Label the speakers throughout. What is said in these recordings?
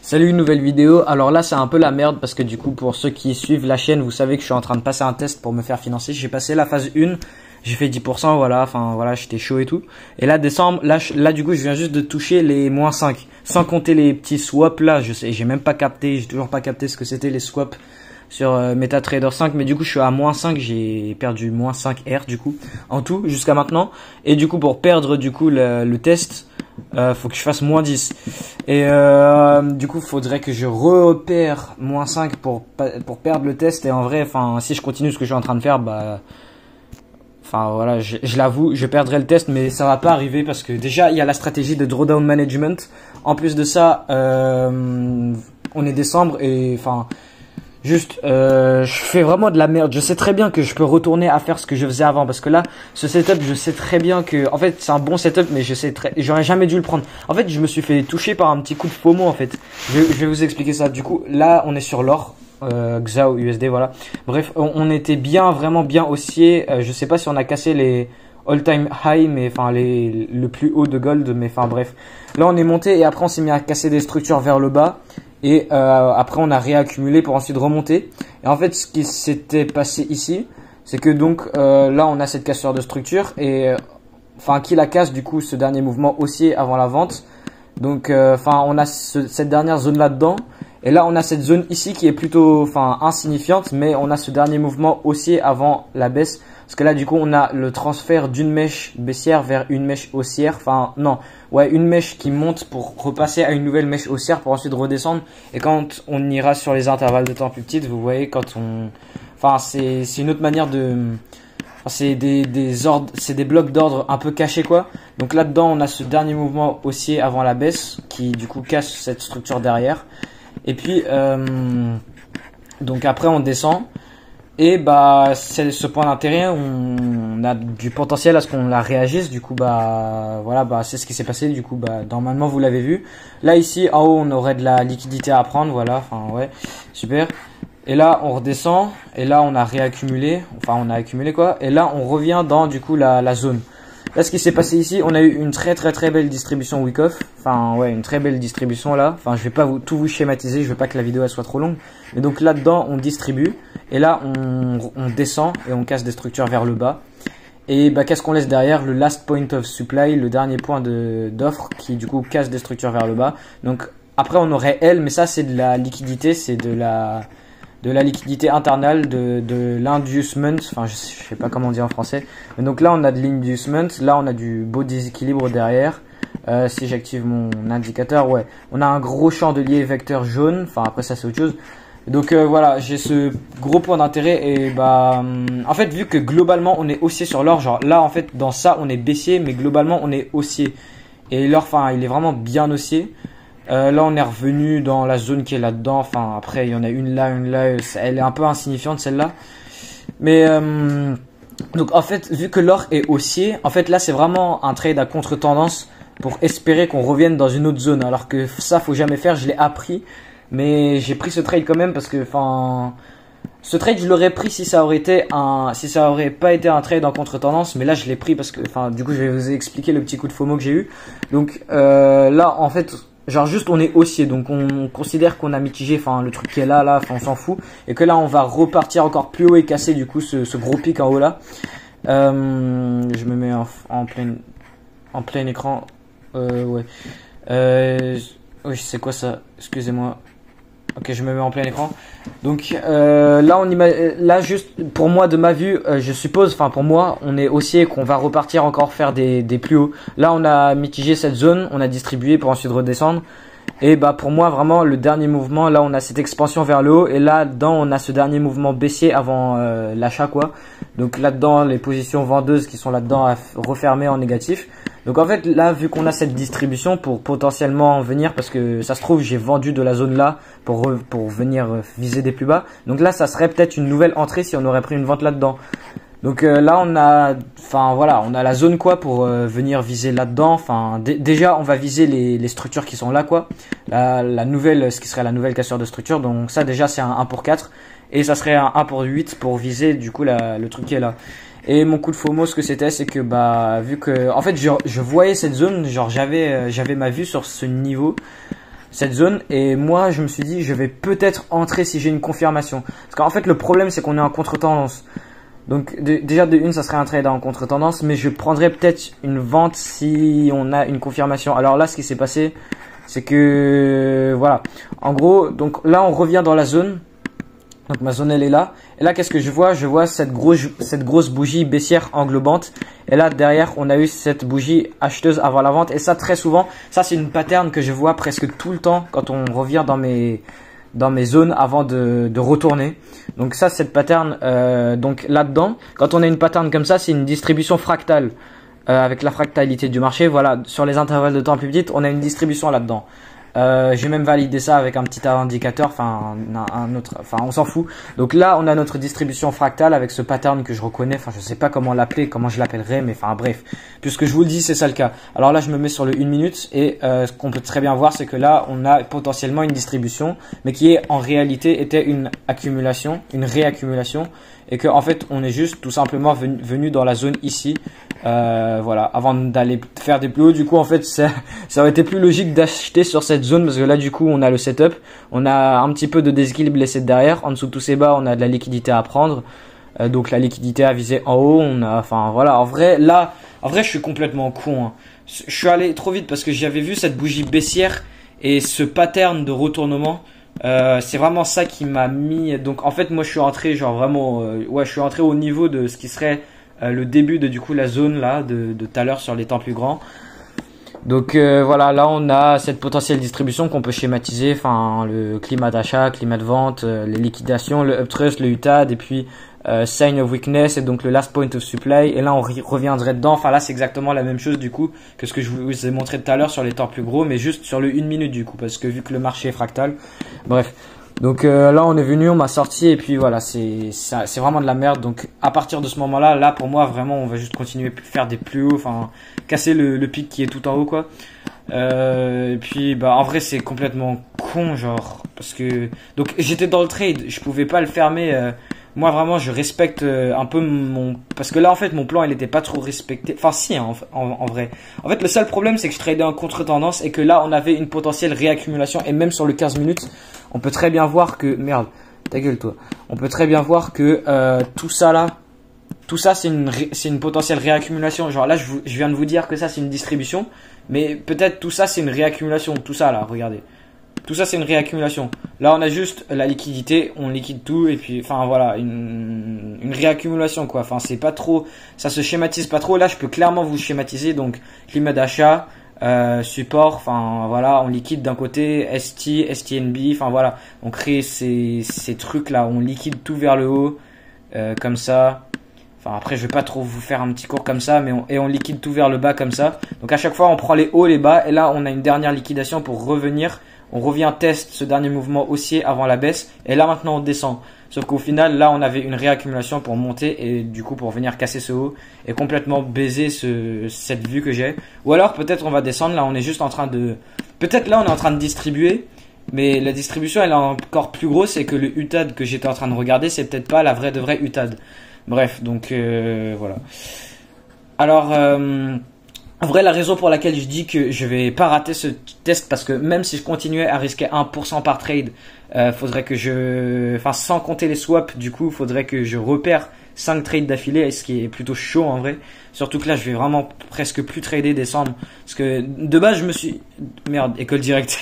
Speaker 1: Salut, une nouvelle vidéo. Alors là, c'est un peu la merde parce que du coup, pour ceux qui suivent la chaîne, vous savez que je suis en train de passer un test pour me faire financer. J'ai passé la phase 1, j'ai fait 10%, voilà, enfin voilà, j'étais chaud et tout. Et là, décembre, là du coup, je viens juste de toucher les -5. Sans compter les petits swaps là, je sais, j'ai même pas capté, j'ai toujours pas capté ce que c'était les swaps sur MetaTrader 5, mais du coup je suis à -5, j'ai perdu -5 R du coup en tout jusqu'à maintenant. Et du coup pour perdre du coup le test, faut que je fasse -10. Et du coup faudrait que je repère -5 pour perdre le test. Et en vrai, enfin si je continue ce que je suis en train de faire, bah enfin voilà, je l'avoue, je perdrai le test, mais ça va pas arriver parce que déjà il y a la stratégie de drawdown management. En plus de ça, on est décembre et enfin juste, je fais vraiment de la merde. Je sais très bien que je peux retourner à faire ce que je faisais avant. Parce que là, ce setup, je sais très bien que... En fait, c'est un bon setup, mais j'aurais jamais dû le prendre. En fait, je me suis fait toucher par un petit coup de FOMO, en fait. Je vais vous expliquer ça. Du coup, là, on est sur l'or. XAU USD, voilà. Bref, on était bien, vraiment bien haussier. Je sais pas si on a cassé les all-time high, mais enfin, le plus haut de gold. Mais enfin, bref. Là, on est monté et après, on s'est mis à casser des structures vers le bas. Et après on a réaccumulé pour ensuite remonter. Et en fait ce qui s'était passé ici, c'est que donc là on a cette cassure de structure et enfin qui la casse du coup ce dernier mouvement haussier avant la vente. Donc enfin on a cette dernière zone là dedans. Et là on a cette zone ici qui est plutôt enfin insignifiante, mais on a ce dernier mouvement haussier avant la baisse. Parce que là du coup on a le transfert d'une mèche baissière vers une mèche haussière. Enfin non, ouais, une mèche qui monte pour repasser à une nouvelle mèche haussière pour ensuite redescendre. Et quand on ira sur les intervalles de temps plus petites, vous voyez quand on... Enfin c'est une autre manière de... Enfin, c'est des blocs d'ordre un peu cachés quoi. Donc là dedans on a ce dernier mouvement haussier avant la baisse qui du coup casse cette structure derrière. Et puis donc après on descend. Et bah c'est ce point d'intérêt, on a du potentiel à ce qu'on la réagisse. Du coup bah voilà, bah c'est ce qui s'est passé. Du coup bah normalement vous l'avez vu. Là ici en haut on aurait de la liquidité à prendre, voilà, enfin ouais, super. Et là on redescend et là on a réaccumulé, enfin on a accumulé quoi. Et là on revient dans du coup la zone. Là ce qui s'est passé ici, on a eu une très belle distribution week off. Enfin ouais, une très belle distribution là. Enfin je vais pas tout vous schématiser, je veux pas que la vidéo elle soit trop longue. Mais donc là dedans on distribue. Et là on descend et on casse des structures vers le bas. Et bah qu'est-ce qu'on laisse derrière? Le last point of supply, le dernier point d'offre qui du coup casse des structures vers le bas. Donc après on aurait L, mais ça c'est de la liquidité, c'est de la liquidité internale, de l'inducement, enfin je sais pas comment on dit en français. Mais donc là on a de l'inducement, là on a du beau déséquilibre derrière. Si j'active mon indicateur, ouais, on a un gros chandelier vecteur jaune, enfin après ça c'est autre chose. Donc voilà, j'ai ce gros point d'intérêt et bah en fait vu que globalement on est haussier sur l'or, genre là en fait dans ça on est baissier mais globalement on est haussier. Et l'or enfin il est vraiment bien haussier. Là on est revenu dans la zone qui est là-dedans, enfin après il y en a une là, elle est un peu insignifiante celle-là. Mais donc en fait vu que l'or est haussier, en fait là c'est vraiment un trade à contre-tendance pour espérer qu'on revienne dans une autre zone. Alors que ça faut jamais faire, je l'ai appris. Mais j'ai pris ce trade quand même parce que enfin ce trade je l'aurais pris si ça aurait pas été un trade en contre-tendance, mais là je l'ai pris parce que enfin du coup je vais vous expliquer le petit coup de FOMO que j'ai eu. Donc là en fait genre juste on est haussier, donc on considère qu'on a mitigé enfin le truc qui est là enfin on s'en fout et que là on va repartir encore plus haut et casser du coup ce gros pic en haut là. Je me mets en plein écran. Ouais. Oui, c'est quoi ça? Excusez-moi. Ok, je me mets en plein écran. Donc là juste pour moi de ma vue, je suppose, enfin pour moi, on est haussier qu'on va repartir encore faire des plus hauts. Là, on a mitigé cette zone, on a distribué pour ensuite redescendre. Et bah pour moi vraiment le dernier mouvement, là on a cette expansion vers le haut et là dedans on a ce dernier mouvement baissier avant l'achat quoi. Donc là dedans les positions vendeuses qui sont là dedans à refermer en négatif. Donc en fait là vu qu'on a cette distribution pour potentiellement venir, parce que ça se trouve j'ai vendu de la zone là pour venir viser des plus bas. Donc là ça serait peut-être une nouvelle entrée si on aurait pris une vente là dedans. Donc là on a, enfin voilà, on a la zone quoi pour venir viser là-dedans. Enfin déjà on va viser les structures qui sont là quoi. La nouvelle, ce qui serait la nouvelle cassure de structure. Donc ça déjà c'est un 1 pour 4 et ça serait un 1 pour 8 pour viser du coup le truc qui est là. Et mon coup de FOMO, ce que c'était, c'est que bah vu que en fait je voyais cette zone, genre j'avais ma vue sur ce niveau. cette zone. Et moi, je me suis dit, je vais peut-être entrer si j'ai une confirmation. Parce qu'en fait, le problème, c'est qu'on est en contre-tendance. Donc déjà de une, ça serait un trade en contre-tendance, mais je prendrais peut-être une vente si on a une confirmation. Alors là, ce qui s'est passé, c'est que voilà. En gros, donc là, on revient dans la zone. Donc ma zone elle est là. Et là qu'est-ce que je vois? Je vois cette grosse bougie baissière englobante. Et là derrière on a eu cette bougie acheteuse avant la vente. Et ça très souvent, ça c'est une pattern que je vois presque tout le temps quand on revient dans mes zones avant de retourner. Donc ça cette pattern, donc là-dedans, quand on a une pattern comme ça, c'est une distribution fractale. Avec la fractalité du marché, voilà, sur les intervalles de temps plus petites, on a une distribution là-dedans. J'ai même validé ça avec un petit indicateur, enfin un autre, enfin on s'en fout. Donc là on a notre distribution fractale avec ce pattern que je reconnais, enfin je sais pas comment l'appeler, comment je l'appellerai, mais enfin bref, puisque je vous le dis c'est ça le cas. Alors là je me mets sur le 1 minute et ce qu'on peut très bien voir c'est que là on a potentiellement une distribution, mais qui est en réalité était une accumulation, une réaccumulation, et que en fait on est juste tout simplement venu dans la zone ici. Voilà, avant d'aller faire des plus hauts. Du coup en fait ça aurait été plus logique d'acheter sur cette zone, parce que là du coup on a le setup, on a un petit peu de déséquilibre laissé derrière, en dessous de tous ces bas on a de la liquidité à prendre, donc la liquidité à viser en haut, on a, enfin voilà, en vrai je suis complètement con, hein. Je suis allé trop vite parce que j'avais vu cette bougie baissière et ce pattern de retournement. C'est vraiment ça qui m'a mis, donc en fait moi je suis entré genre vraiment ouais, je suis entré au niveau de ce qui serait le début de du coup la zone là de tout à l'heure sur les temps plus grands. Donc voilà, là on a cette potentielle distribution qu'on peut schématiser, enfin le climat d'achat, climat de vente, les liquidations, le uptrust, le UTAD, et puis sign of weakness, et donc le last point of supply. Et là on reviendrait dedans, enfin là c'est exactement la même chose du coup que ce que je vous ai montré tout à l'heure sur les temps plus gros, mais juste sur le 1 minute du coup, parce que vu que le marché est fractal, bref. Donc là on est venu, on m'a sorti, et puis voilà, c'est vraiment de la merde. Donc à partir de ce moment-là, là pour moi vraiment on va juste continuer à faire des plus hauts, enfin casser le pic qui est tout en haut quoi. Et puis bah en vrai c'est complètement con genre, parce que donc j'étais dans le trade, je pouvais pas le fermer. Moi vraiment je respecte un peu parce que là en fait mon plan il était pas trop respecté, enfin si hein, en vrai. En fait le seul problème c'est que je tradais en contre-tendance et que là on avait une potentielle réaccumulation, et même sur le 15 minutes on peut très bien voir que, merde, ta gueule toi, on peut très bien voir que tout ça là, tout ça c'est une potentielle réaccumulation. Genre là je viens de vous dire que ça c'est une distribution, mais peut-être tout ça c'est une réaccumulation, tout ça là, regardez. Tout ça c'est une réaccumulation. Là on a juste la liquidité, on liquide tout, et puis enfin voilà, une réaccumulation quoi. Enfin c'est pas trop, ça se schématise pas trop. Là je peux clairement vous schématiser, donc climat d'achat, support, enfin voilà, on liquide d'un côté, ST, STNB, enfin voilà, on crée ces trucs là, on liquide tout vers le haut, comme ça. Enfin après je vais pas trop vous faire un petit cours comme ça, mais on liquide tout vers le bas comme ça. Donc à chaque fois on prend les hauts, les bas, et là on a une dernière liquidation pour revenir. On revient test ce dernier mouvement haussier avant la baisse, et là maintenant on descend. Sauf qu'au final là on avait une réaccumulation pour monter, et du coup pour venir casser ce haut et complètement baiser cette vue que j'ai. Ou alors peut-être on va descendre, là on est juste en train de, peut-être là on est en train de distribuer, mais la distribution elle est encore plus grosse, et que le UTAD que j'étais en train de regarder c'est peut-être pas la vraie de vraie UTAD. Bref, donc voilà. Alors en vrai, la raison pour laquelle je dis que je vais pas rater ce test, parce que même si je continuais à risquer 1% par trade, faudrait que enfin sans compter les swaps, du coup, faudrait que je repère 5 trades d'affilée, ce qui est plutôt chaud en vrai. Surtout que là, je vais vraiment presque plus trader décembre, parce que de base, école directe.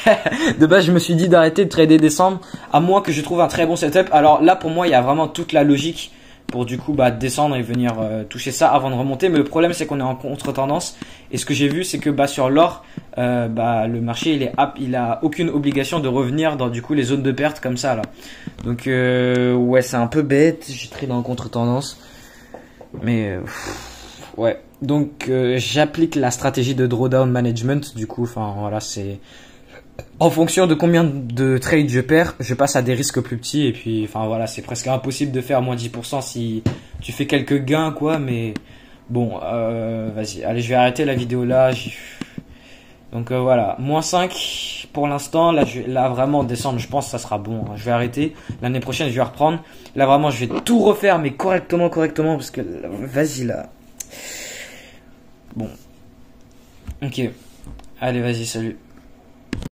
Speaker 1: De base, je me suis dit d'arrêter de trader décembre, à moins que je trouve un très bon setup. Alors là, pour moi, il y a vraiment toute la logique pour du coup descendre et venir toucher ça avant de remonter. Mais le problème c'est qu'on est en contre-tendance, et ce que j'ai vu c'est que sur l'or, le marché il a aucune obligation de revenir dans du coup les zones de perte comme ça là. Donc ouais, c'est un peu bête, j'ai trade en contre-tendance, mais ouais. Donc j'applique la stratégie de drawdown management, du coup enfin voilà, c'est en fonction de combien de trades je perds, je passe à des risques plus petits, et puis enfin voilà, c'est presque impossible de faire moins 10% si tu fais quelques gains quoi, mais bon vas-y, allez, je vais arrêter la vidéo là. Donc voilà, moins 5 pour l'instant. Là vraiment décembre, je pense que ça sera bon, hein. Je vais arrêter, l'année prochaine je vais reprendre. Là vraiment je vais tout refaire, mais correctement, parce que vas-y là. Bon, ok, allez vas-y, salut.